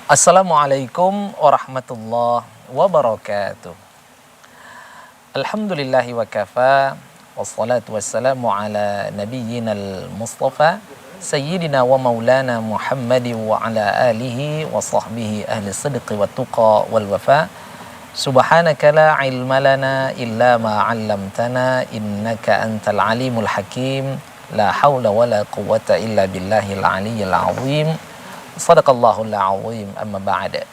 Assalamualaikum warahmatullahi wabarakatuh. Alhamdulillahi wa kafa, wassalatu wassalamu ala nabiyyinal mustafa Sayyidina wa maulana Muhammadin wa ala alihi wa sahbihi ahli sidqi wa tuqa wal wafa. Subhanaka la ilma lana illa ma 'allamtana innaka antal alimul hakim. La haula wa la quwwata illa billahil aliyyil azim. Sadaqallahul azim, amma ba'da.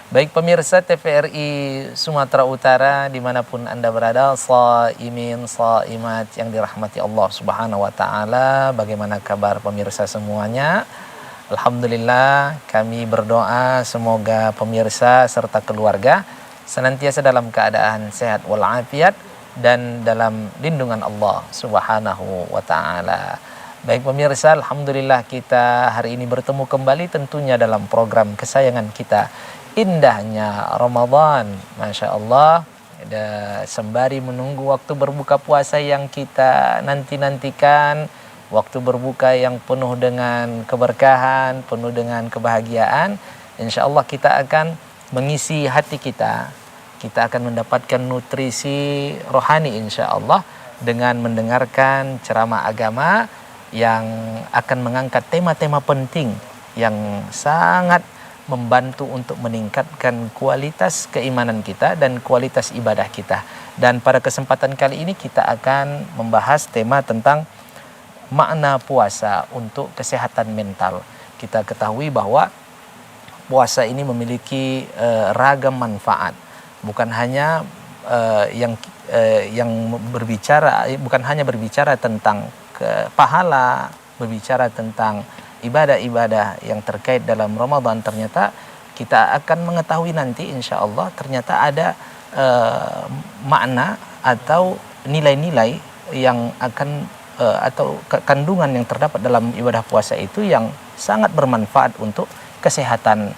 Baik pemirsa TVRI Sumatera Utara dimanapun Anda berada, shaimin, shaimat yang dirahmati Allah Subhanahu wa taala. Bagaimana kabar pemirsa semuanya? Alhamdulillah, kami berdoa semoga pemirsa serta keluarga senantiasa dalam keadaan sehat walafiat dan dalam lindungan Allah Subhanahu wa taala. Baik pemirsa, alhamdulillah kita hari ini bertemu kembali tentunya dalam program kesayangan kita, Indahnya Ramadan. Masya Allah, sembari menunggu waktu berbuka puasa yang kita nanti-nantikan, waktu berbuka yang penuh dengan keberkahan, penuh dengan kebahagiaan, insya Allah kita akan mengisi hati kita. Kita akan mendapatkan nutrisi rohani insya Allah dengan mendengarkan ceramah agama yang akan mengangkat tema-tema penting yang sangat membantu untuk meningkatkan kualitas keimanan kita dan kualitas ibadah kita. Dan pada kesempatan kali ini kita akan membahas tema tentang makna puasa untuk kesehatan mental. Kita ketahui bahwa puasa ini memiliki ragam manfaat. Bukan hanya bukan hanya berbicara tentang pahala, berbicara tentang ibadah-ibadah yang terkait dalam Ramadan. Ternyata kita akan mengetahui nanti insya Allah ternyata ada makna atau nilai-nilai yang akan atau kandungan yang terdapat dalam ibadah puasa itu yang sangat bermanfaat untuk kesehatan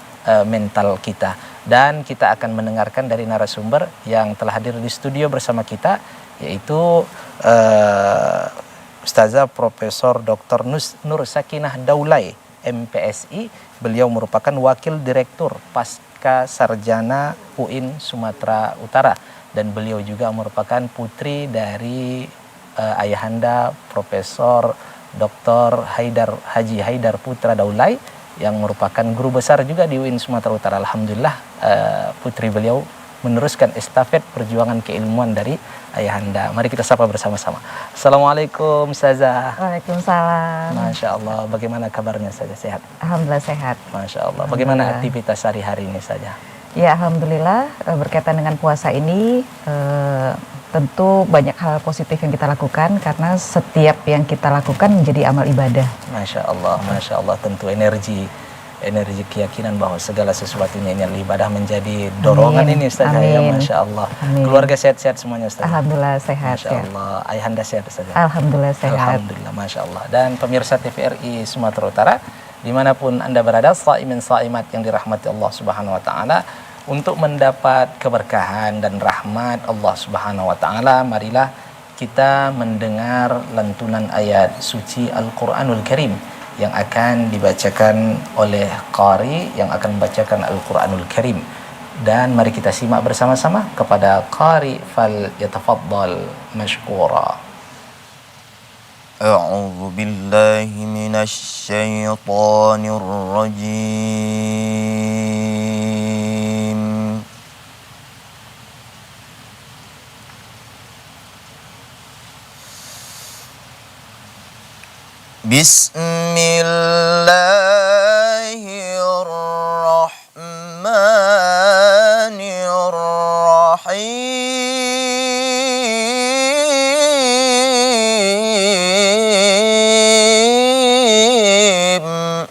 mental kita. Dan kita akan mendengarkan dari narasumber yang telah hadir di studio bersama kita, yaitu Ustazah Profesor Dr. Nur Sakinah Daulay, MPSI. Beliau merupakan Wakil Direktur Pasca Sarjana UIN Sumatera Utara. Dan beliau juga merupakan putri dari ayahanda Profesor Dr. Haji Haidar Putra Daulay, yang merupakan guru besar juga di UIN Sumatera Utara. Alhamdulillah, putri beliau meneruskan estafet perjuangan keilmuan dari ayahanda. Mari kita sapa bersama-sama. Assalamualaikum Ustazah. Waalaikumsalam. Masya Allah, bagaimana kabarnya Ustazah? Sehat? Alhamdulillah sehat. Masya Allah. Bagaimana aktivitas hari-hari ini saja? Ya alhamdulillah, berkaitan dengan puasa ini tentu banyak hal positif yang kita lakukan karena setiap yang kita lakukan menjadi amal ibadah. Masya Allah, tentu energi keyakinan bahwa segala sesuatunya ini adalah ibadah menjadi dorongan. Amin. Ini Ustazah. Ya, Masya Allah. Amin. Keluarga sehat-sehat semuanya Ustazah? Alhamdulillah sehat. Masya Allah. Ayahanda sehat Ustazah? Alhamdulillah sehat. Alhamdulillah, Masya Allah. Dan pemirsa TVRI Sumatera Utara dimanapun Anda berada, shaimin shaimat yang dirahmati Allah Subhanahu wa taala, untuk mendapat keberkahan dan rahmat Allah Subhanahu wa taala, marilah kita mendengar lantunan ayat suci Al-Qur'anul Karim yang akan dibacakan oleh qari yang akan membacakan Al-Qur'anul Karim. Dan mari kita simak bersama-sama kepada qari, fal yatafaddal mashkura. A'udzu billahi minasy syaithanir rajim. Bismillahirrahmanirrahim.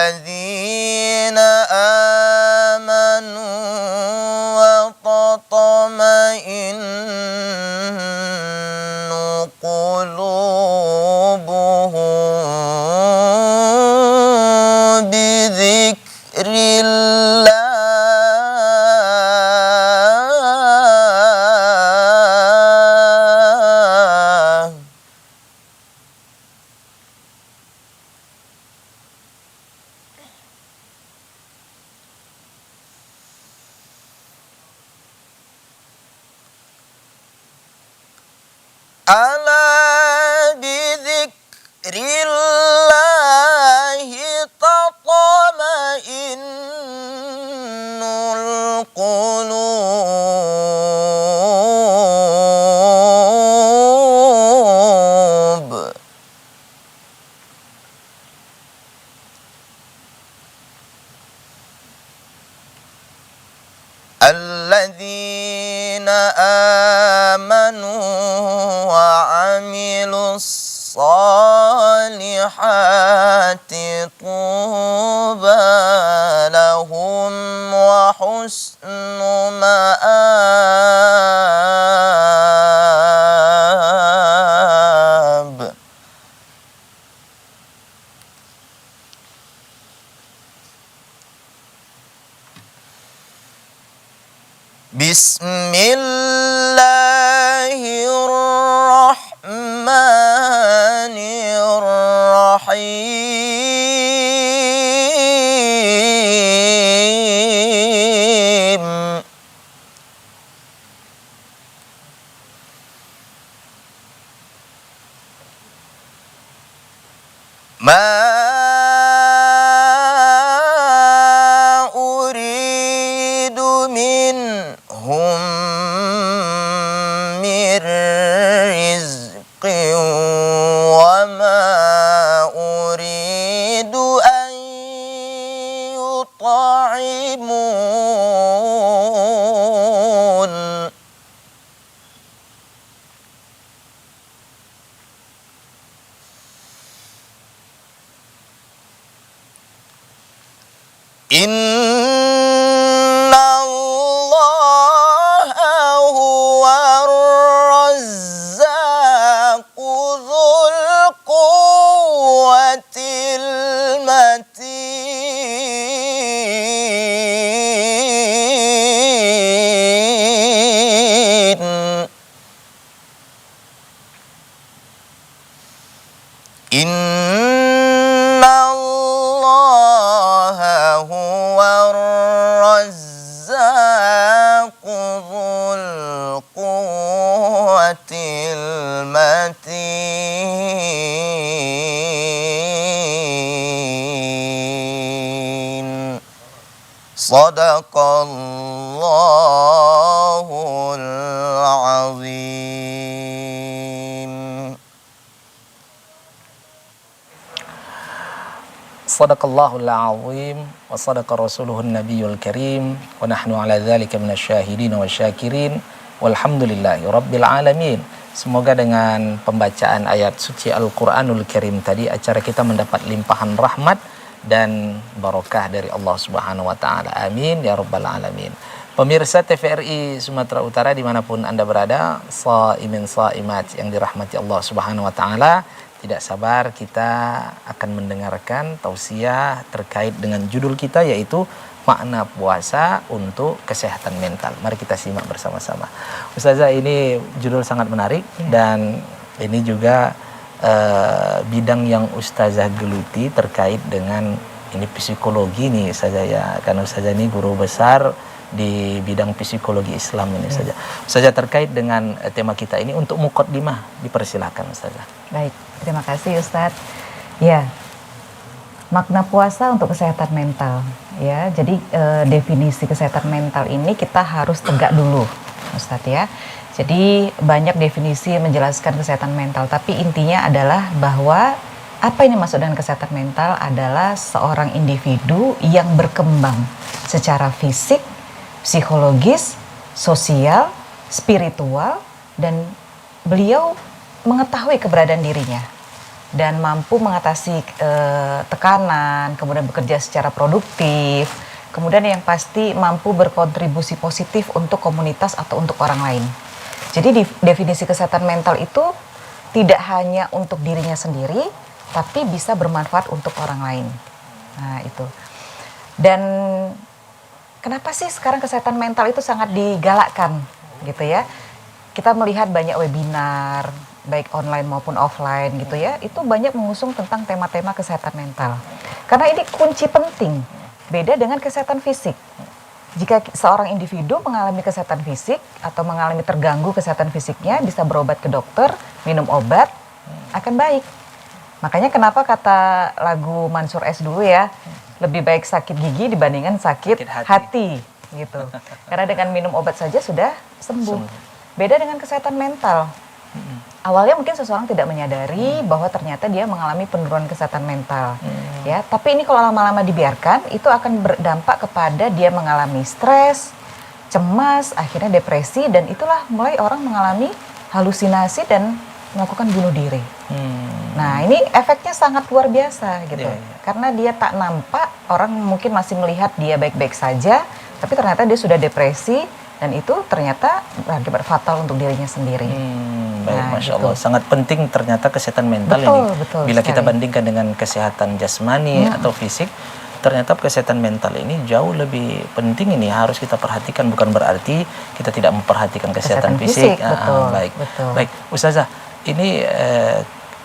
Alladzina amanu wa tatma'innu qulubuhum bidzikrillah. ألا بذكر الله تطمئن القلوب الذين آمنوا وعملوا الصالحات طوبى لهم وحسن مآب. بسم الله الرحمن الرحيم. ما أريد منهم من رزق وما أريد أن يطعمون. إن الله هو الرزاق ذو القوة المتين. إن الله هو الرزاق ذو القوة المتين. صدق الله العظيم. Sadaqallahul azim wa sadaqa rasuluhun nabiyul karim wa nahnu ala dzalika minasyahidin wa syakirin walhamdulillahi rabbil alamin. Semoga dengan pembacaan ayat suci Al-Qur'anul Karim tadi acara kita mendapat limpahan rahmat dan barokah dari Allah Subhanahu wa taala. Amin ya rabbal alamin. Pemirsa TVRI Sumatera Utara dimanapun Anda berada, shaimin shaimat yang dirahmati Allah Subhanahu wa taala, tidak sabar kita akan mendengarkan tausiah terkait dengan judul kita, yaitu makna puasa untuk kesehatan mental. Mari kita simak bersama-sama. Ustazah, ini judul sangat menarik dan ini juga bidang yang Ustazah geluti terkait dengan ini psikologi nih Ustazah ya. Karena Ustazah ini guru besar di bidang psikologi Islam ini saja. Ustazah, terkait dengan tema kita ini untuk muqaddimah dipersilahkan Ustazah. Baik, terima kasih Ustadz. Ya, makna puasa untuk kesehatan mental. Ya, jadi definisi kesehatan mental ini kita harus tegak dulu, Ustadz ya. Jadi banyak definisi menjelaskan kesehatan mental, tapi intinya adalah bahwa apa ini maksud dengan kesehatan mental adalah seorang individu yang berkembang secara fisik, psikologis, sosial, spiritual, dan beliau mengetahui keberadaan dirinya dan mampu mengatasi tekanan, kemudian bekerja secara produktif, kemudian yang pasti mampu berkontribusi positif untuk komunitas atau untuk orang lain. Jadi definisi kesehatan mental itu tidak hanya untuk dirinya sendiri, tapi bisa bermanfaat untuk orang lain. Nah itu. Dan kenapa sih sekarang kesehatan mental itu sangat digalakkan gitu ya? Kita melihat banyak webinar, baik online maupun offline gitu ya, itu banyak mengusung tentang tema-tema kesehatan mental. Karena ini kunci penting, beda dengan kesehatan fisik. jika seorang individu mengalami kesehatan fisik atau mengalami terganggu kesehatan fisiknya, bisa berobat ke dokter, minum obat, akan baik. Makanya kenapa kata lagu Mansur S dulu ya, lebih baik sakit gigi dibandingkan sakit hati gitu. Karena dengan minum obat saja sudah sembuh. Beda dengan kesehatan mental. Awalnya mungkin seseorang tidak menyadari bahwa ternyata dia mengalami penurunan kesehatan mental, ya. Tapi ini kalau lama-lama dibiarkan, itu akan berdampak kepada dia mengalami stres, cemas, akhirnya depresi, dan itulah mulai orang mengalami halusinasi dan melakukan bunuh diri. Nah, ini efeknya sangat luar biasa gitu, karena dia tak nampak, orang mungkin masih melihat dia baik-baik saja, tapi ternyata dia sudah depresi, dan itu ternyata berakibat fatal untuk dirinya sendiri. Baik, Nah, Masya gitu. Allah. Sangat penting ternyata kesehatan mental Betul, ini. betul Bila kita sekali. bandingkan dengan kesehatan jasmani atau fisik, ternyata kesehatan mental ini jauh lebih penting, ini harus kita perhatikan. Bukan berarti kita tidak memperhatikan kesehatan fisik. betul, Baik, betul. baik. Ustazah, ini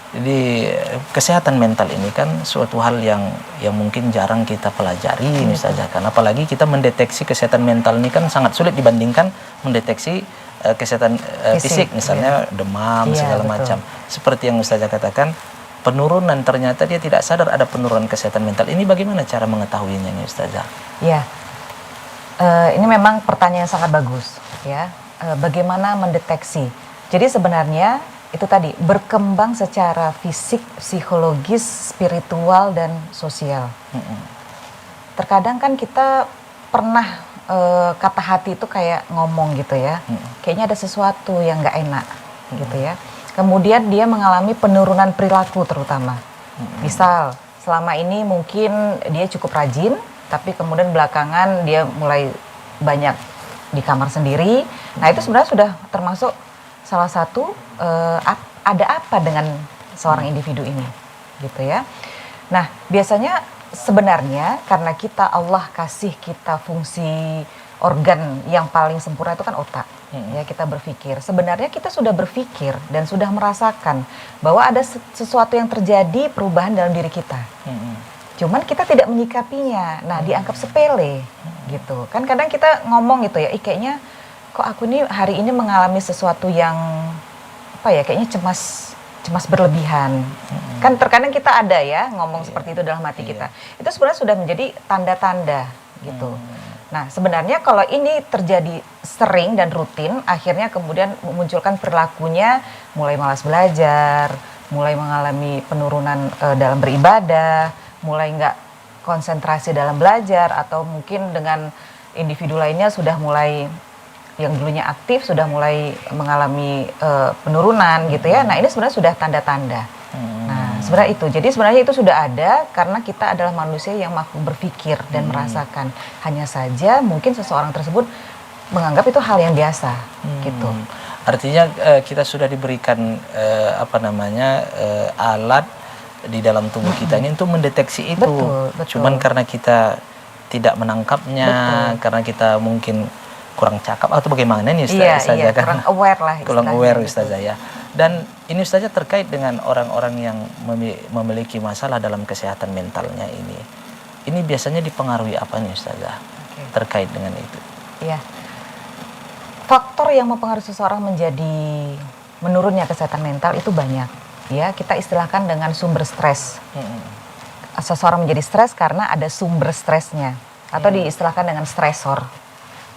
di kesehatan mental ini kan suatu hal yang mungkin jarang kita pelajari, Ustazah. Kan apalagi kita mendeteksi kesehatan mental ini kan sangat sulit dibandingkan mendeteksi kesehatan fisik, misalnya demam, segala betul. macam. Seperti yang Ustazah katakan, penurunan, ternyata dia tidak sadar ada penurunan kesehatan mental. Ini bagaimana cara mengetahuinya nih Ustazah? Ya, ini memang pertanyaan yang sangat bagus ya. Bagaimana mendeteksi? Jadi sebenarnya itu tadi berkembang secara fisik, psikologis, spiritual, dan sosial. Terkadang kan kita pernah kata hati itu kayak ngomong gitu ya, kayaknya ada sesuatu yang nggak enak gitu ya. Kemudian dia mengalami penurunan perilaku terutama. Misal selama ini mungkin dia cukup rajin, tapi kemudian belakangan dia mulai banyak di kamar sendiri. Nah, itu sebenarnya sudah termasuk salah satu ada apa dengan seorang individu ini gitu ya. Nah, biasanya sebenarnya karena Allah kasih kita fungsi organ yang paling sempurna itu kan otak. Ya, kita berpikir. Sebenarnya kita sudah berpikir dan sudah merasakan bahwa ada sesuatu yang terjadi, perubahan dalam diri kita. Cuman kita tidak menyikapinya. Nah, dianggap sepele gitu. Kan kadang kita ngomong gitu ya, kayaknya kok aku nih hari ini mengalami sesuatu yang apa ya, kayaknya cemas berlebihan. Kan terkadang kita ada ya ngomong seperti itu dalam hati kita. Itu sebenarnya sudah menjadi tanda-tanda gitu. Nah, sebenarnya kalau ini terjadi sering dan rutin, akhirnya kemudian memunculkan perilakunya mulai malas belajar, mulai mengalami penurunan dalam beribadah, mulai nggak konsentrasi dalam belajar, atau mungkin dengan individu lainnya sudah mulai, yang dulunya aktif sudah mulai mengalami penurunan gitu ya. Nah, ini sebenarnya sudah tanda-tanda. Nah, sebenarnya itu. Jadi sebenarnya itu sudah ada karena kita adalah manusia yang makhluk berpikir dan merasakan. Hanya saja mungkin seseorang tersebut menganggap itu hal yang biasa gitu. Artinya kita sudah diberikan alat di dalam tubuh kita ini untuk mendeteksi itu. Betul. Cuman karena kita tidak menangkapnya, karena kita mungkin kurang cakap atau bagaimana nih Ustazah? Iya, kurang aware lah. Kurang aware Ustazah ya. Dan ini Ustazah terkait dengan orang-orang yang memiliki masalah dalam kesehatan mentalnya ini. Ini biasanya dipengaruhi apa nih Ustazah? Terkait dengan itu. Iya. Faktor yang mempengaruhi seseorang menjadi menurunnya kesehatan mental itu banyak. Ya, kita istilahkan dengan sumber stres. Seseorang menjadi stres karena ada sumber stresnya, atau diistilahkan dengan stresor.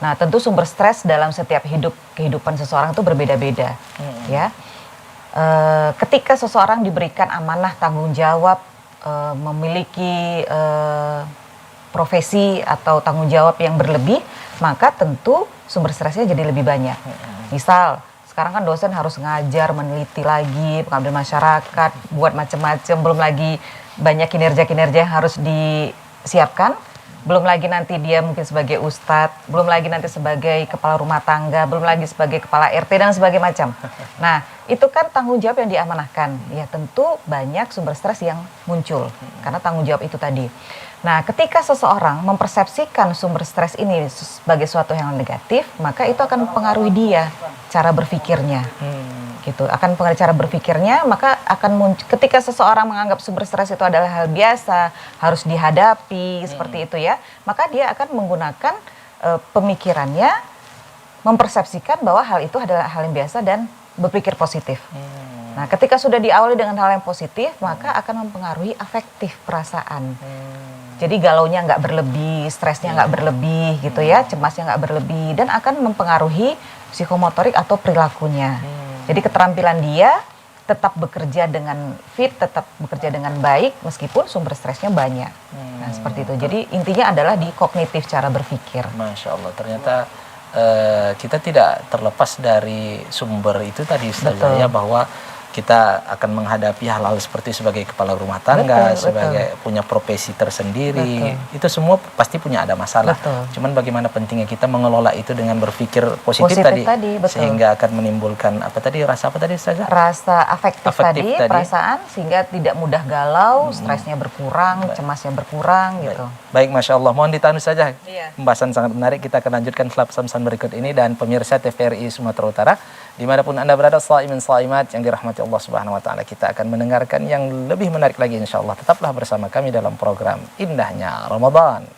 Nah, tentu sumber stres dalam setiap kehidupan seseorang itu berbeda-beda, ya. Ketika seseorang diberikan amanah tanggung jawab, memiliki profesi atau tanggung jawab yang berlebih, maka tentu sumber stresnya jadi lebih banyak. Misal, sekarang kan dosen harus ngajar, meneliti lagi, pengabdian masyarakat, buat macam-macam, belum lagi banyak kinerja-kinerja yang harus disiapkan. Belum lagi nanti dia mungkin sebagai ustadz, belum lagi nanti sebagai kepala rumah tangga, belum lagi sebagai kepala RT dan sebagainya macam. Nah, itu kan tanggung jawab yang diamanahkan. Ya, tentu banyak sumber stres yang muncul karena tanggung jawab itu tadi. Nah, ketika seseorang mempersepsikan sumber stres ini sebagai suatu yang negatif, maka itu akan mempengaruhi dia, cara berpikirnya. Gitu, akan pengaruh cara berpikirnya, maka akan ketika seseorang menganggap sumber stres itu adalah hal biasa, harus dihadapi seperti itu ya, maka dia akan menggunakan pemikirannya mempersepsikan bahwa hal itu adalah hal yang biasa dan berpikir positif. Nah, ketika sudah diawali dengan hal yang positif, maka akan mempengaruhi afektif perasaan. Jadi galaunya nggak berlebih, stresnya nggak berlebih gitu ya, cemasnya nggak berlebih, dan akan mempengaruhi psikomotorik atau perilakunya. Jadi keterampilan dia tetap bekerja dengan fit, tetap bekerja dengan baik meskipun sumber stresnya banyak. Nah, seperti itu. Jadi intinya adalah di kognitif cara berpikir. Masya Allah, ternyata kita tidak terlepas dari sumber itu tadi Ustazah ya, bahwa kita akan menghadapi hal-hal seperti sebagai kepala rumah tangga, sebagai punya profesi tersendiri, itu semua pasti punya ada masalah. Cuman bagaimana pentingnya kita mengelola itu dengan berpikir positif tadi sehingga akan menimbulkan rasa apa tadi Ustazah? Rasa afektif tadi, perasaan, sehingga tidak mudah galau, stresnya berkurang, cemasnya berkurang gitu. Baik, Masya Allah. Mohon ditahan saja. Pembahasan sangat menarik. Kita akan lanjutkan setelah pesan-pesan berikut ini. Dan pemirsa TVRI Sumatera Utara, dimanapun Anda berada, shaimin shaimat yang dirahmati Allah Subhanahu Wa Taala, kita akan mendengarkan yang lebih menarik lagi insya Allah. Tetaplah bersama kami dalam program Indahnya Ramadan.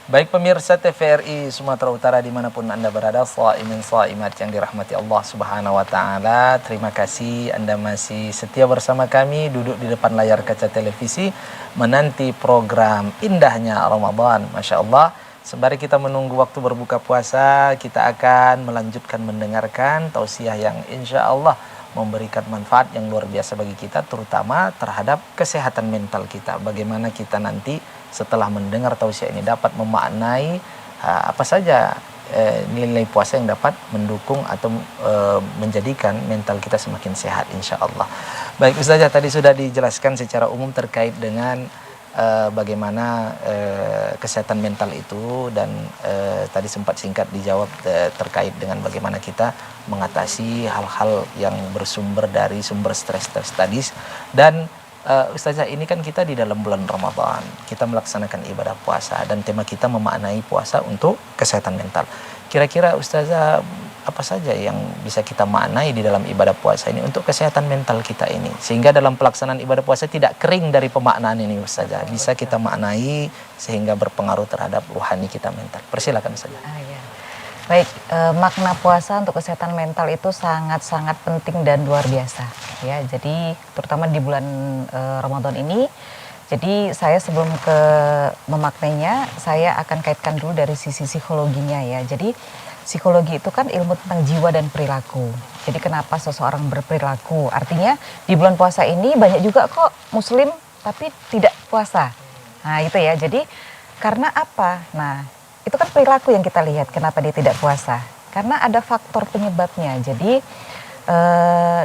Baik pemirsa TVRI Sumatera Utara dimanapun Anda berada, shaimin shaimat yang dirahmati Allah Subhanahu Wa Taala, terima kasih Anda masih setia bersama kami, duduk di depan layar kaca televisi menanti program Indahnya Ramadan. Masya Allah, sembari kita menunggu waktu berbuka puasa, kita akan melanjutkan mendengarkan tausiah yang insya Allah memberikan manfaat yang luar biasa bagi kita, terutama terhadap kesehatan mental kita. Bagaimana kita nanti setelah mendengar tausiah ini dapat memaknai apa saja nilai puasa yang dapat mendukung atau menjadikan mental kita semakin sehat insya Allah. Baik Ustazah, tadi sudah dijelaskan secara umum terkait dengan bagaimana kesehatan mental itu, dan tadi sempat singkat dijawab terkait dengan bagaimana kita mengatasi hal-hal yang bersumber dari sumber stres tadi. Dan Ustazah, ini kan kita di dalam bulan Ramadan, kita melaksanakan ibadah puasa dan tema kita memaknai puasa untuk kesehatan mental. Kira-kira Ustazah, apa saja yang bisa kita maknai di dalam ibadah puasa ini untuk kesehatan mental kita ini, sehingga dalam pelaksanaan ibadah puasa tidak kering dari pemaknaan ini Ustazah, bisa kita maknai sehingga berpengaruh terhadap rohani kita mental. Persilakan Ustazah. Baik, makna puasa untuk kesehatan mental itu sangat-sangat penting dan luar biasa ya. Jadi terutama di bulan Ramadan ini, jadi saya sebelum ke memaknainya, saya akan kaitkan dulu dari sisi psikologinya ya. Jadi psikologi itu kan ilmu tentang jiwa dan perilaku. Jadi kenapa seseorang berperilaku? Artinya di bulan puasa ini banyak juga kok muslim tapi tidak puasa. Nah itu ya, jadi karena apa? Nah itu kan perilaku yang kita lihat, kenapa dia tidak puasa. Karena ada faktor penyebabnya. Jadi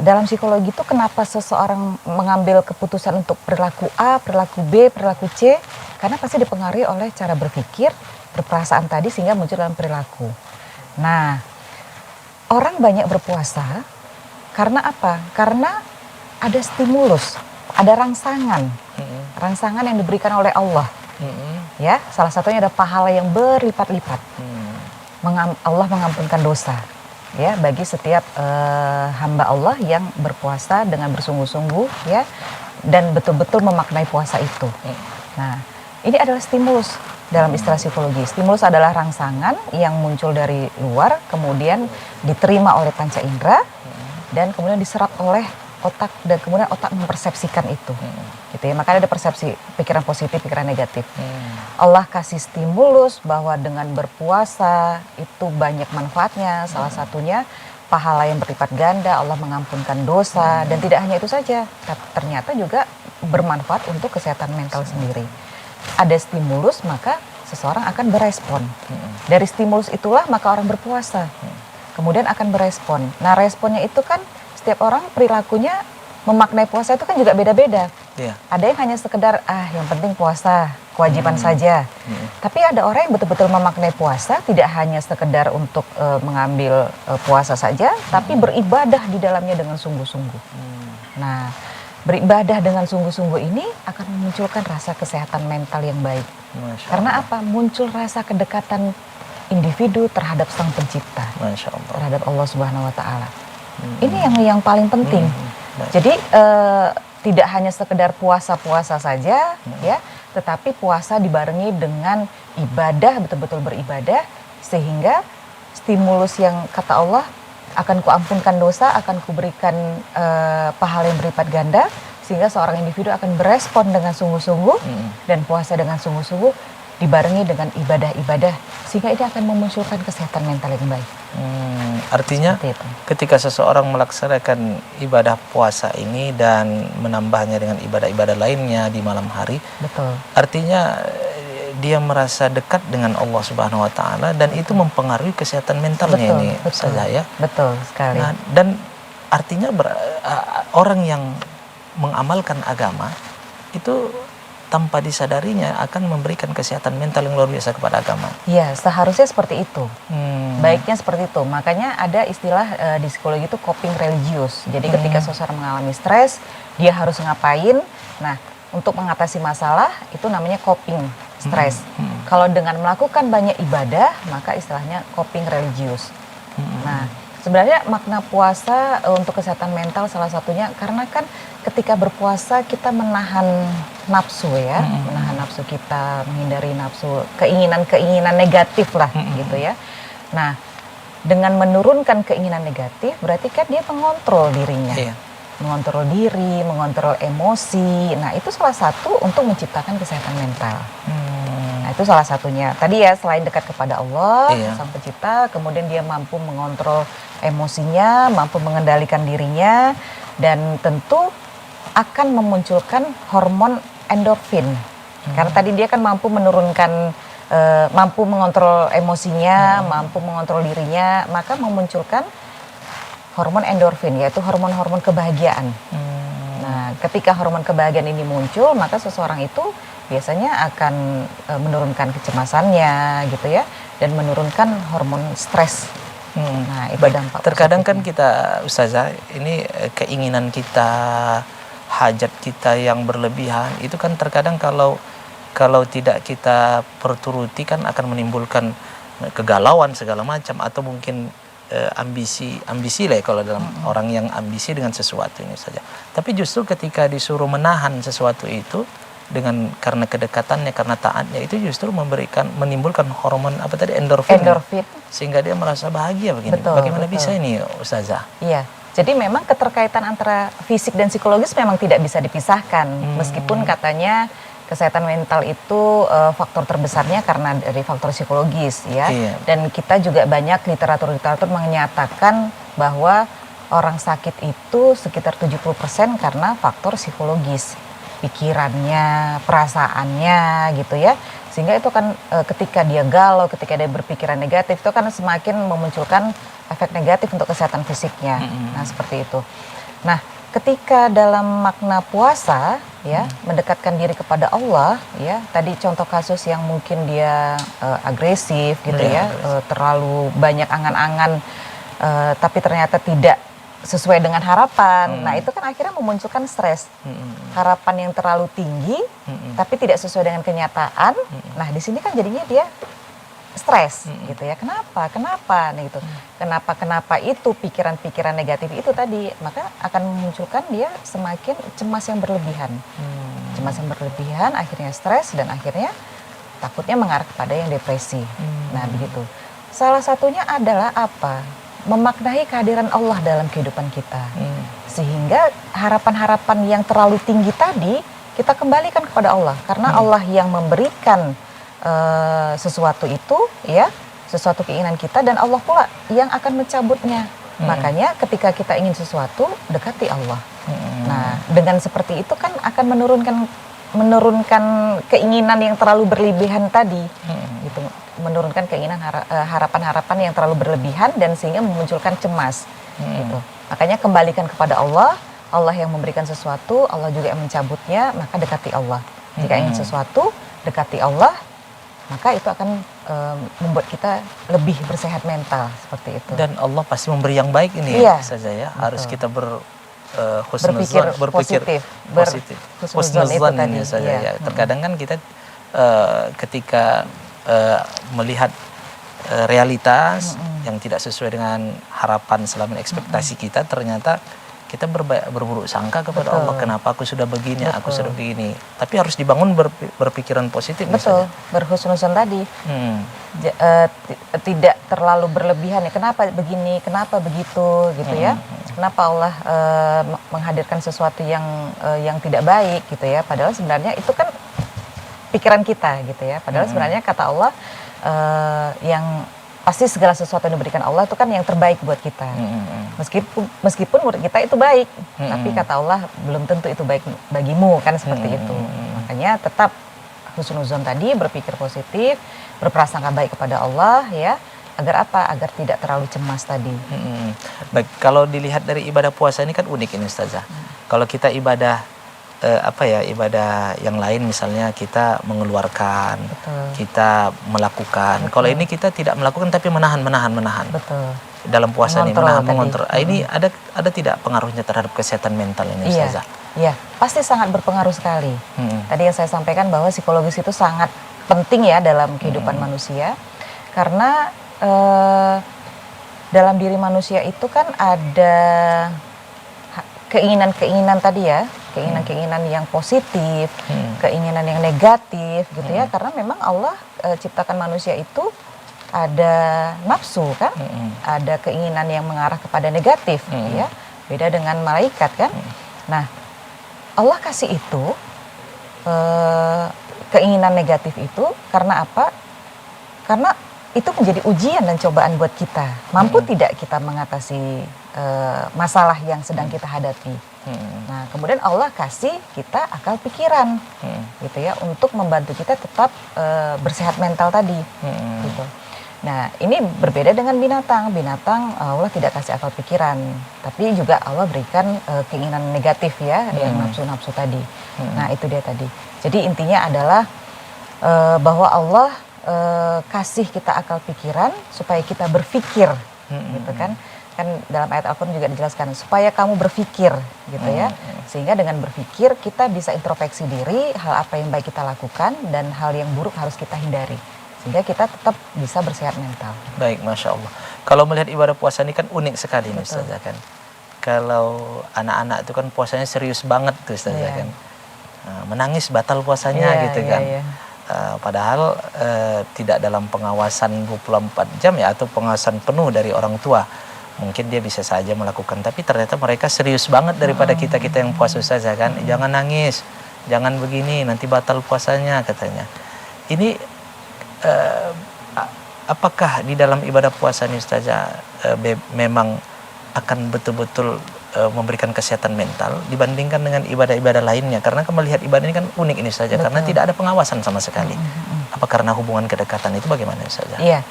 dalam psikologi itu kenapa seseorang mengambil keputusan untuk perilaku A, perilaku B, perilaku C, karena pasti dipengaruhi oleh cara berpikir, berperasaan tadi sehingga muncul dalam perilaku. Nah, orang banyak berpuasa karena apa? Karena ada stimulus, ada rangsangan. Rangsangan yang diberikan oleh Allah. Ya, salah satunya ada pahala yang berlipat-lipat. Allah mengampunkan dosa ya bagi setiap hamba Allah yang berpuasa dengan bersungguh-sungguh ya, dan betul-betul memaknai puasa itu. Nah, ini adalah stimulus dalam istilah psikologi. Stimulus adalah rangsangan yang muncul dari luar, kemudian diterima oleh panca indera dan kemudian diserap oleh otak, dan kemudian otak mempersepsikan itu. Gitu ya. Makanya ada persepsi pikiran positif, pikiran negatif. Allah kasih stimulus bahwa dengan berpuasa itu banyak manfaatnya. Salah satunya pahala yang berlipat ganda, Allah mengampunkan dosa, dan tidak hanya itu saja, ternyata juga bermanfaat untuk kesehatan mental sendiri. Ada stimulus, maka seseorang akan berespon. Dari stimulus itulah maka orang berpuasa. Kemudian akan berespon. Nah, responnya itu kan setiap orang perilakunya memaknai puasa itu kan juga beda-beda. Ada yang hanya sekedar yang penting puasa, kewajiban saja. Tapi ada orang yang betul-betul memaknai puasa tidak hanya sekedar untuk mengambil puasa saja, tapi beribadah di dalamnya dengan sungguh-sungguh. Nah, beribadah dengan sungguh-sungguh ini akan memunculkan rasa kesehatan mental yang baik. Karena apa? Muncul rasa kedekatan individu terhadap Sang Pencipta, Masya Allah. terhadap Allah Subhanahu wa taala. Ini yang paling penting. Baik. Jadi tidak hanya sekedar puasa-puasa saja ya, tetapi puasa dibarengi dengan ibadah, betul-betul beribadah, sehingga stimulus yang kata Allah, akan kuampunkan dosa, akan kuberikan pahala yang berlipat ganda, sehingga seorang individu akan berespon dengan sungguh-sungguh dan puasa dengan sungguh-sungguh dibarengi dengan ibadah-ibadah, sehingga ini akan memunculkan kesehatan mental yang baik. Artinya Seperti itu. ketika seseorang melaksanakan ibadah puasa ini dan menambahnya dengan ibadah-ibadah lainnya di malam hari, Betul. artinya dia merasa dekat dengan Allah Subhanahu wa taala, dan itu mempengaruhi kesehatan mentalnya ini saja ya. Betul sekali. Nah, dan artinya orang yang mengamalkan agama itu tanpa disadarinya akan memberikan kesehatan mental yang luar biasa kepada agama. Iya, seharusnya seperti itu. Baiknya seperti itu. Makanya ada istilah di psikologi itu coping religius. Jadi ketika seseorang mengalami stres, dia harus ngapain? Nah, untuk mengatasi masalah itu namanya coping stres. Kalau dengan melakukan banyak ibadah, maka istilahnya coping religius. Nah, sebenarnya makna puasa untuk kesehatan mental salah satunya karena kan ketika berpuasa kita menahan nafsu ya, menahan nafsu kita, menghindari nafsu, keinginan-keinginan negatif lah gitu ya. Nah, dengan menurunkan keinginan negatif berarti kan dia mengontrol dirinya. Iya. Mengontrol diri, mengontrol emosi. Nah, itu salah satu untuk menciptakan kesehatan mental. Nah, itu salah satunya. Tadi ya, selain dekat kepada Allah, Sang Pencipta, kemudian dia mampu mengontrol emosinya, mampu mengendalikan dirinya, dan tentu akan memunculkan hormon endorfin. Karena tadi dia kan mampu menurunkan, mampu mengontrol emosinya, mampu mengontrol dirinya, maka memunculkan hormon endorfin, yaitu hormon-hormon kebahagiaan. Nah, ketika hormon kebahagiaan ini muncul, maka seseorang itu biasanya akan menurunkan kecemasannya gitu ya, dan menurunkan hormon stres. Nah, itu dampak Terkadang kan positifnya. kita, Ustazah, ini keinginan kita, hajat kita yang berlebihan itu kan terkadang kalau tidak kita perturuti kan akan menimbulkan kegalauan segala macam, atau mungkin ambisi lah ya, kalau dalam orang yang ambisi dengan sesuatu ini saja. Tapi justru ketika disuruh menahan sesuatu itu karena kedekatannya, karena taatnya, itu justru menimbulkan hormon apa tadi, endorfin. Sehingga dia merasa bahagia begini. Bagaimana bisa ini, Ustazah? Iya. Jadi memang keterkaitan antara fisik dan psikologis memang tidak bisa dipisahkan. Meskipun katanya kesehatan mental itu faktor terbesarnya karena dari faktor psikologis ya. Iya. Dan kita juga banyak literatur menyatakan bahwa orang sakit itu sekitar 70% karena faktor psikologis. Pikirannya, perasaannya gitu ya. Sehingga itu kan ketika dia galau, ketika dia berpikiran negatif, itu kan semakin memunculkan efek negatif untuk kesehatan fisiknya. Nah, seperti itu. Nah, ketika dalam makna puasa ya, mendekatkan diri kepada Allah ya, tadi contoh kasus yang mungkin dia agresif gitu ya, terlalu banyak angan-angan tapi ternyata tidak sesuai dengan harapan. Nah, itu kan akhirnya memunculkan stres. Harapan yang terlalu tinggi tapi tidak sesuai dengan kenyataan. Nah, di sini kan jadinya dia stres gitu ya. Kenapa nih gitu. Kenapa itu pikiran-pikiran negatif itu tadi, maka akan memunculkan dia semakin cemas yang berlebihan. Cemas yang berlebihan akhirnya stres, dan akhirnya takutnya mengarah kepada yang depresi. Nah, begitu. Salah satunya adalah apa? Memaknai kehadiran Allah dalam kehidupan kita. Sehingga harapan-harapan yang terlalu tinggi tadi kita kembalikan kepada Allah, karena Allah yang memberikan sesuatu itu ya, sesuatu keinginan kita, dan Allah pula yang akan mencabutnya. Makanya ketika kita ingin sesuatu, dekati Allah. Nah, dengan seperti itu kan akan menurunkan keinginan yang terlalu berlebihan tadi, gitu, menurunkan keinginan harapan-harapan yang terlalu berlebihan, dan sehingga memunculkan cemas. Gitu. Makanya kembalikan kepada Allah. Allah yang memberikan sesuatu, Allah juga yang mencabutnya, maka dekati Allah. Jika ingin sesuatu, dekati Allah, maka itu akan membuat kita lebih bersehat mental, seperti itu. Dan Allah pasti memberi yang baik ini ya saja ya. Harus kita berpikir positif. Husnuzan ini saja ya. Terkadang kan kita ketika melihat realitas yang tidak sesuai dengan harapan selama ini, ekspektasi kita, ternyata kita berburuk sangka kepada Allah, kenapa aku sudah begini, aku sudah begini. Tapi harus dibangun berpikiran positif. Betul, berhusnuzon tadi. Tidak terlalu berlebihan ya, kenapa begini, kenapa begitu gitu ya. Kenapa Allah menghadirkan sesuatu yang tidak baik gitu ya. Padahal sebenarnya itu kan pikiran kita gitu ya. Padahal sebenarnya kata Allah yang pasti segala sesuatu yang diberikan Allah itu kan yang terbaik buat kita. Meskipun menurut kita itu baik, tapi kata Allah belum tentu itu baik bagimu, kan seperti itu. Makanya tetap husnuzon tadi, berpikir positif, berprasangka baik kepada Allah ya, agar apa? Agar tidak terlalu cemas tadi. Baik, kalau dilihat dari ibadah puasa ini kan unik ini Ustazah. Kalau kita ibadah ibadah yang lain misalnya kita mengeluarkan, kita melakukan. Kalau ini kita tidak melakukan tapi menahan. Betul. Dalam puasa ini mengontrol. Ini ada tidak pengaruhnya terhadap kesehatan mental ini Ustazah? Iya, pasti sangat berpengaruh sekali. Tadi yang saya sampaikan bahwa psikologis itu sangat penting ya dalam kehidupan manusia, karena dalam diri manusia itu kan ada keinginan-keinginan tadi ya, keinginan-keinginan yang positif, keinginan yang negatif gitu ya, karena memang Allah ciptakan manusia itu ada nafsu kan, ada keinginan yang mengarah kepada negatif ya, beda dengan malaikat kan. Nah, Allah kasih itu keinginan negatif itu karena apa? Karena itu menjadi ujian dan cobaan buat kita. Mampu tidak kita mengatasi masalah yang sedang kita hadapi. Nah, kemudian Allah kasih kita akal pikiran, gitu ya, untuk membantu kita tetap bersehat mental tadi, gitu. Nah, ini berbeda dengan binatang. Binatang Allah tidak kasih akal pikiran, tapi juga Allah berikan keinginan negatif ya, yang nafsu-nafsu tadi. Nah, itu dia tadi. Jadi intinya adalah bahwa Allah kasih kita akal pikiran supaya kita berpikir, gitu kan. Kan dalam ayat Al-Quran juga dijelaskan supaya kamu berpikir gitu ya, sehingga dengan berpikir kita bisa introspeksi diri, hal apa yang baik kita lakukan dan hal yang buruk harus kita hindari, sehingga kita tetap bisa bersehat mental. Baik, Masya Allah. Kalau melihat ibadah puasa ini kan unik sekali nih Ustazah kan. Kalau anak-anak itu kan puasanya serius banget tuh Ustazah kan, menangis batal puasanya gitu kan. Padahal tidak dalam pengawasan 24 jam ya, atau pengawasan penuh dari orang tua. Mungkin dia bisa saja melakukan, tapi ternyata mereka serius banget daripada kita-kita yang puasa saja kan. Jangan nangis, jangan begini, nanti batal puasanya katanya. Ini apakah di dalam ibadah puasa ini Ustazah memang akan betul-betul memberikan kesehatan mental dibandingkan dengan ibadah-ibadah lainnya? Karena melihat ibadah ini kan unik ini saja, karena tidak ada pengawasan sama sekali. Apa karena hubungan kedekatan itu bagaimana Ustazah? Iya.